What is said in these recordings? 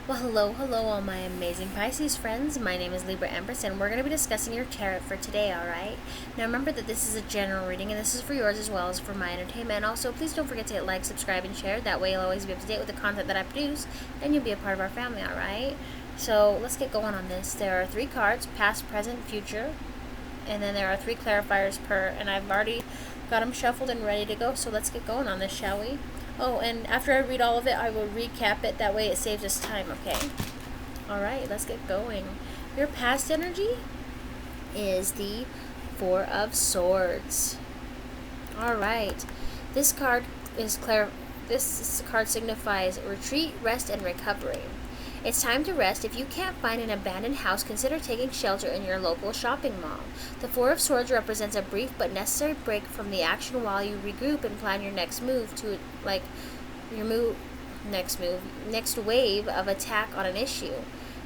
Well, hello, all my amazing Pisces friends. My name is Libra Empress, and we're going to be discussing your tarot for today, alright? Now, remember that this is a general reading, and this is for yours as well as for my entertainment. Also, please don't forget to hit like, subscribe, and share. That way, you'll always be up to date with the content that I produce, and you'll be a part of our family, alright? So, let's get going on this. There are 3 cards past, present, future, and then there are 3 clarifiers per, and I've already got them shuffled and ready to go, so let's get going on this, shall we? Oh, and after I read all of it, I will recap it. That way it saves us time, okay? Alright, let's get going. Your past energy is the Four of Swords. Alright. This card signifies retreat, rest, and recovery. It's time to rest. If you can't find an abandoned house, consider taking shelter in your local shopping mall. The Four of Swords represents a brief but necessary break from the action while you regroup and plan your next move next wave of attack on an issue.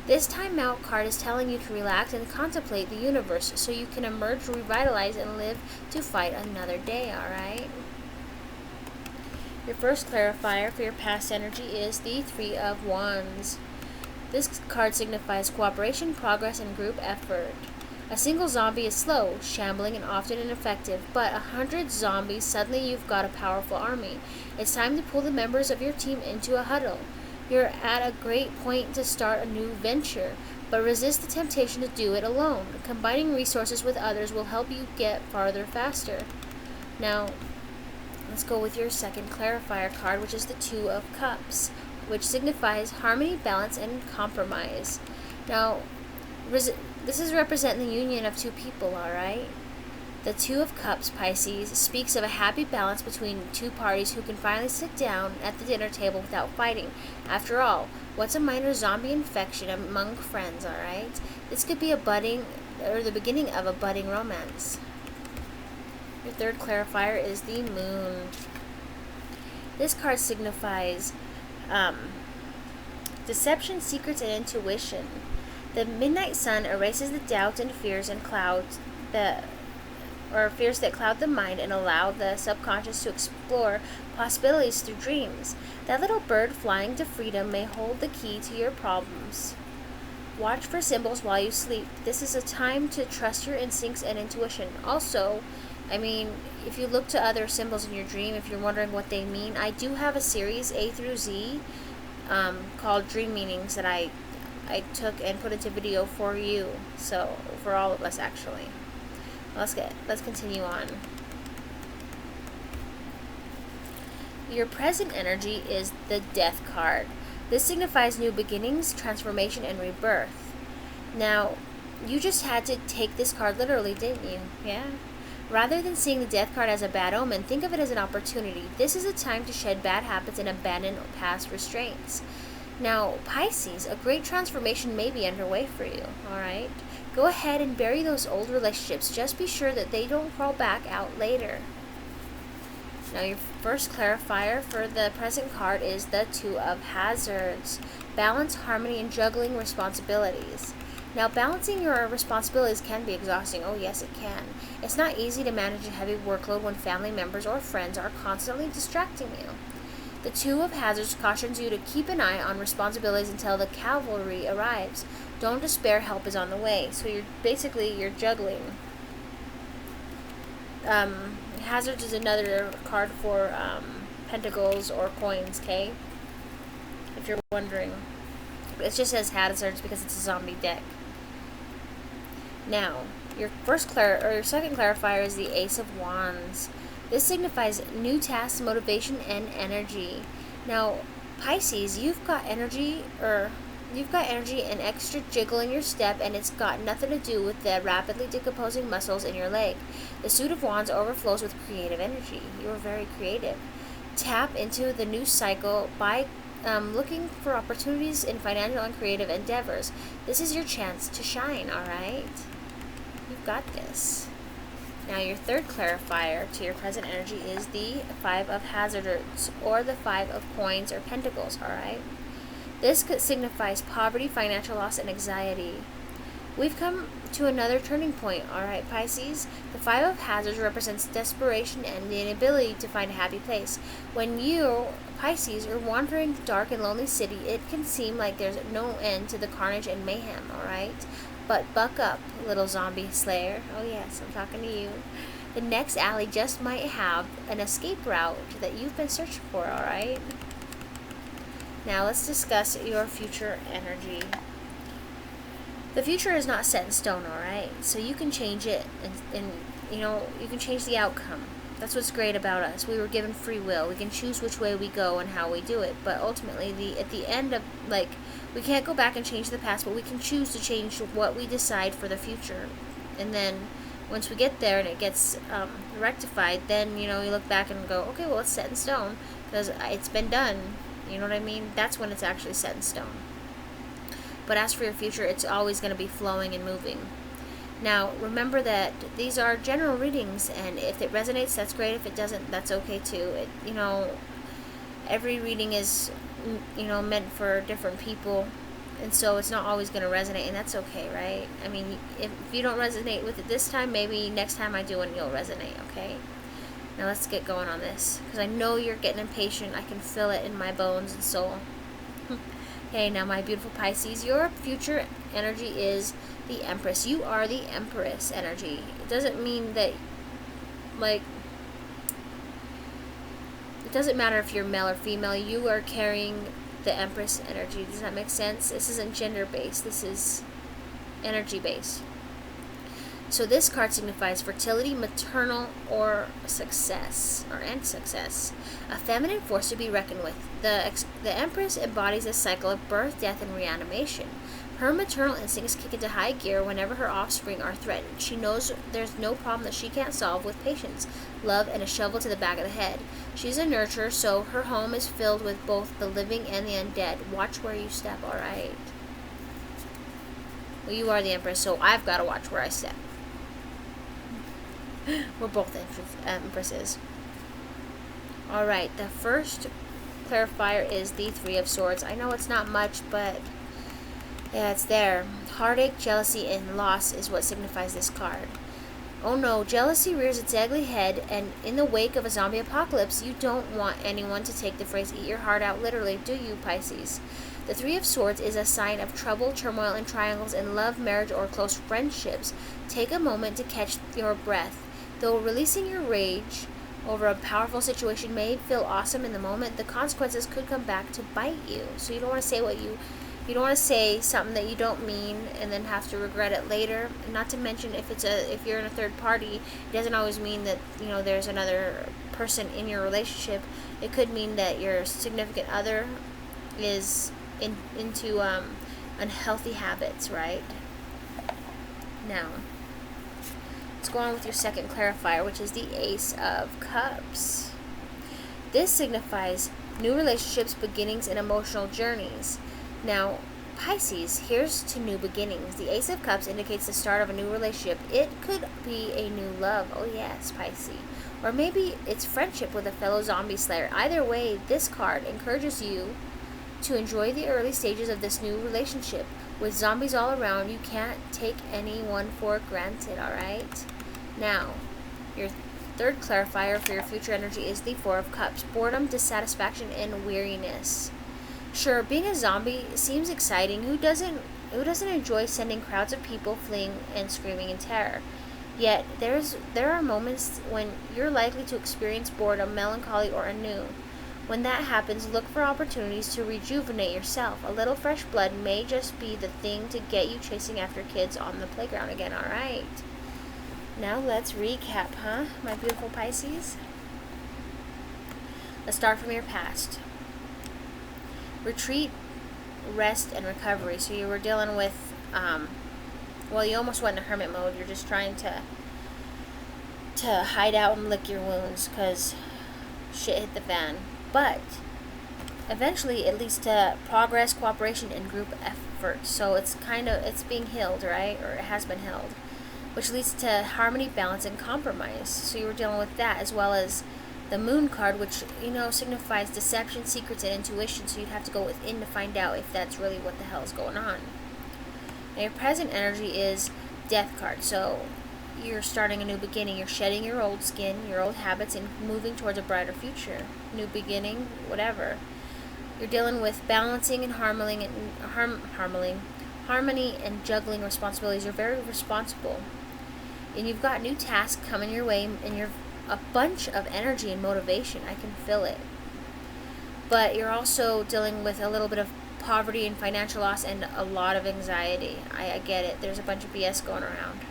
This timeout card is telling you to relax and contemplate the universe so you can emerge revitalized and live to fight another day, alright? Your first clarifier for your past energy is the Three of Wands. This card signifies cooperation, progress, and group effort. A single zombie is slow, shambling, and often ineffective, but 100 zombies, suddenly you've got a powerful army. It's time to pull the members of your team into a huddle. You're at a great point to start a new venture, but resist the temptation to do it alone. Combining resources with others will help you get farther faster. Now, let's go with your second clarifier card, which is the Two of Cups, which signifies harmony, balance, and compromise. Now, this is representing the union of two people, alright? The Two of Cups, Pisces, speaks of a happy balance between two parties who can finally sit down at the dinner table without fighting. After all, what's a minor zombie infection among friends, alright? This could be the beginning of a budding romance. Your third clarifier is the Moon. This card signifies deception, secrets, and intuition. The midnight sun erases the doubts and fears and fears that cloud the mind and allow the subconscious to explore possibilities through dreams. That little bird flying to freedom may hold the key to your problems. Watch for symbols while you sleep. This is a time to trust your instincts and intuition. Also, if you look to other symbols in your dream, if you're wondering what they mean, I do have a series A through Z called Dream Meanings that I took and put into video for you, so for all of us actually. Let's continue on. Your present energy is the Death card. This signifies new beginnings, transformation, and rebirth. Now, you just had to take this card literally, didn't you? Yeah. Rather than seeing the Death card as a bad omen, think of it as an opportunity. This is a time to shed bad habits and abandon past restraints. Now, Pisces, a great transformation may be underway for you, alright? Go ahead and bury those old relationships. Just be sure that they don't crawl back out later. Now, your first clarifier for the present card is the Two of Hazards. Balance, harmony, and juggling responsibilities. Now, balancing your responsibilities can be exhausting. Oh, yes, it can. It's not easy to manage a heavy workload when family members or friends are constantly distracting you. The Two of Hazards cautions you to keep an eye on responsibilities until the cavalry arrives. Don't despair, help is on the way. So you're juggling. Hazards is another card for pentacles or coins, okay? If you're wondering. It just says Hazards because it's a zombie deck. Now, your second clarifier is the Ace of Wands. This signifies new tasks, motivation, and energy. Now, Pisces, you've got energy and extra jiggle in your step, and it's got nothing to do with the rapidly decomposing muscles in your leg. The Suit of Wands overflows with creative energy. You are very creative. Tap into the new cycle by looking for opportunities in financial and creative endeavors. This is your chance to shine, alright? You've got this. Now, your third clarifier to your present energy is the Five of Hazards, or the Five of Coins or Pentacles, alright? This signifies poverty, financial loss, and anxiety. We've come to another turning point, alright, Pisces? The Five of Hazards represents desperation and the inability to find a happy place. When you Pisces, you're wandering the dark and lonely city. It can seem like there's no end to the carnage and mayhem, alright? But buck up, little zombie slayer. Oh yes, I'm talking to you. The next alley just might have an escape route that you've been searching for, alright? Now let's discuss your future energy. The future is not set in stone, alright? So you can change it, and you can change the outcome. That's what's great about us. We were given free will. We can choose which way we go and how we do it. But ultimately, at the end of, we can't go back and change the past, but we can choose to change what we decide for the future. And then, once we get there and it gets rectified, then, you look back and go, okay, well, it's set in stone, because it's been done. You know what I mean? That's when it's actually set in stone. But as for your future, it's always going to be flowing and moving. Now, remember that these are general readings, and if it resonates, that's great. If it doesn't, that's okay too. Every reading is, meant for different people, and so it's not always going to resonate, and that's okay, right? I mean, if you don't resonate with it this time, maybe next time I do it, you'll resonate, okay? Now let's get going on this, because I know you're getting impatient. I can feel it in my bones and soul. Hey, now my beautiful Pisces, your future energy is the Empress. You are the Empress energy. It doesn't mean that, it doesn't matter if you're male or female. You are carrying the Empress energy. Does that make sense? This isn't gender-based. This is energy-based. So this card signifies fertility, maternal, or success, and success. A feminine force to be reckoned with. The Empress embodies a cycle of birth, death, and reanimation. Her maternal instincts kick into high gear whenever her offspring are threatened. She knows there's no problem that she can't solve with patience, love, and a shovel to the back of the head. She's a nurturer, so her home is filled with both the living and the undead. Watch where you step, alright? Well, you are the Empress, so I've got to watch where I step. We're both Empresses. Alright, the first clarifier is the Three of Swords. I know it's not much, but yeah, it's there. Heartache, jealousy, and loss is what signifies this card. Oh no, jealousy rears its ugly head, and in the wake of a zombie apocalypse, you don't want anyone to take the phrase "eat your heart out" literally, do you, Pisces? The Three of Swords is a sign of trouble, turmoil, and triangles in love, marriage, or close friendships. Take a moment to catch your breath. Though releasing your rage over a powerful situation may feel awesome in the moment, the consequences could come back to bite you. So you don't want to say you don't want to say something that you don't mean and then have to regret it later. And not to mention, if you're in a third party, it doesn't always mean that there's another person in your relationship. It could mean that your significant other is into unhealthy habits, right? Now, let's go on with your second clarifier, which is the Ace of Cups. This signifies new relationships, beginnings, and emotional journeys. Now, Pisces, here's to new beginnings. The Ace of Cups indicates the start of a new relationship. It could be a new love. Oh yes, Pisces. Or maybe it's friendship with a fellow zombie slayer. Either way, this card encourages you to enjoy the early stages of this new relationship. With zombies all around, you can't take anyone for granted, alright? Now, your third clarifier for your future energy is the Four of Cups. Boredom, dissatisfaction, and weariness. Sure, being a zombie seems exciting. Who doesn't enjoy sending crowds of people fleeing and screaming in terror? Yet, there are moments when you're likely to experience boredom, melancholy, or anew. When that happens, look for opportunities to rejuvenate yourself. A little fresh blood may just be the thing to get you chasing after kids on the playground again, alright? Now let's recap, my beautiful Pisces? Let's start from your past. Retreat, rest, and recovery. So you were dealing with, you almost went into hermit mode. You're just trying to hide out and lick your wounds because shit hit the fan. But eventually it leads to progress, cooperation, and group effort. So it's being healed, right? Or it has been healed. Which leads to harmony, balance, and compromise. So you were dealing with that, as well as the Moon card, which, signifies deception, secrets, and intuition. So you'd have to go within to find out if that's really what the hell is going on. Now your present energy is Death card. So you're starting a new beginning. You're shedding your old skin, your old habits, and moving towards a brighter future. New beginning, whatever. You're dealing with balancing and harmony and juggling responsibilities. You're very responsible. And you've got new tasks coming your way, and you're a bunch of energy and motivation. I can feel it. But you're also dealing with a little bit of poverty and financial loss and a lot of anxiety. I get it. There's a bunch of BS going around.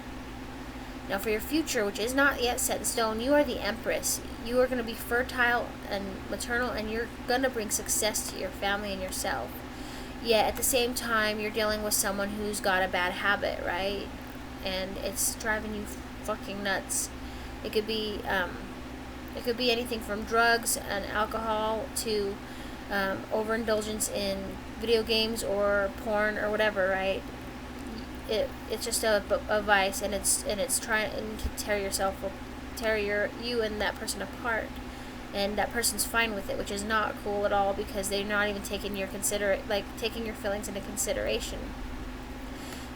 Now for your future, which is not yet set in stone, you are the Empress. You are going to be fertile and maternal, and you're going to bring success to your family and yourself. Yet at the same time, you're dealing with someone who's got a bad habit, right? And it's driving you fucking nuts. It could be anything from drugs and alcohol to overindulgence in video games or porn or whatever, right? It's just a vice, and it's trying to tear you and that person apart, and that person's fine with it, which is not cool at all, because they're not even taking your feelings into consideration.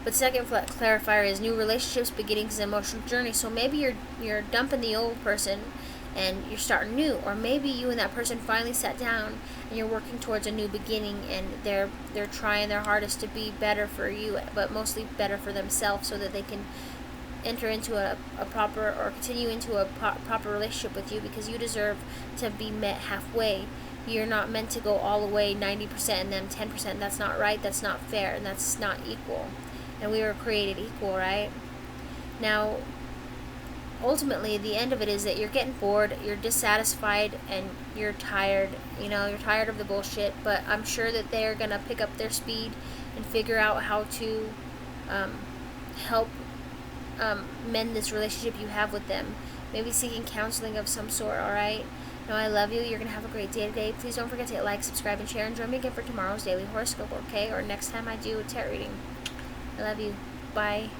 But second clarifier is new relationships, beginnings, and emotional journey. So maybe you're dumping the old person and you're starting new, or maybe you and that person finally sat down and you're working towards a new beginning, and they're trying their hardest to be better for you, but mostly better for themselves, so that they can enter into a proper, or continue into a proper relationship with you, because you deserve to be met halfway. You're not meant to go all the way 90% and them 10%. That's not right, that's not fair, and that's not equal. And we were created equal, right? Now, ultimately, the end of it is that you're getting bored, you're dissatisfied, and you're tired. You're tired of the bullshit, but I'm sure that they're going to pick up their speed and figure out how to help mend this relationship you have with them. Maybe seeking counseling of some sort, alright? No, I love you. You're going to have a great day today. Please don't forget to hit like, subscribe, and share, and join me again for tomorrow's daily horoscope, okay? Or next time I do a tarot reading. I love you. Bye.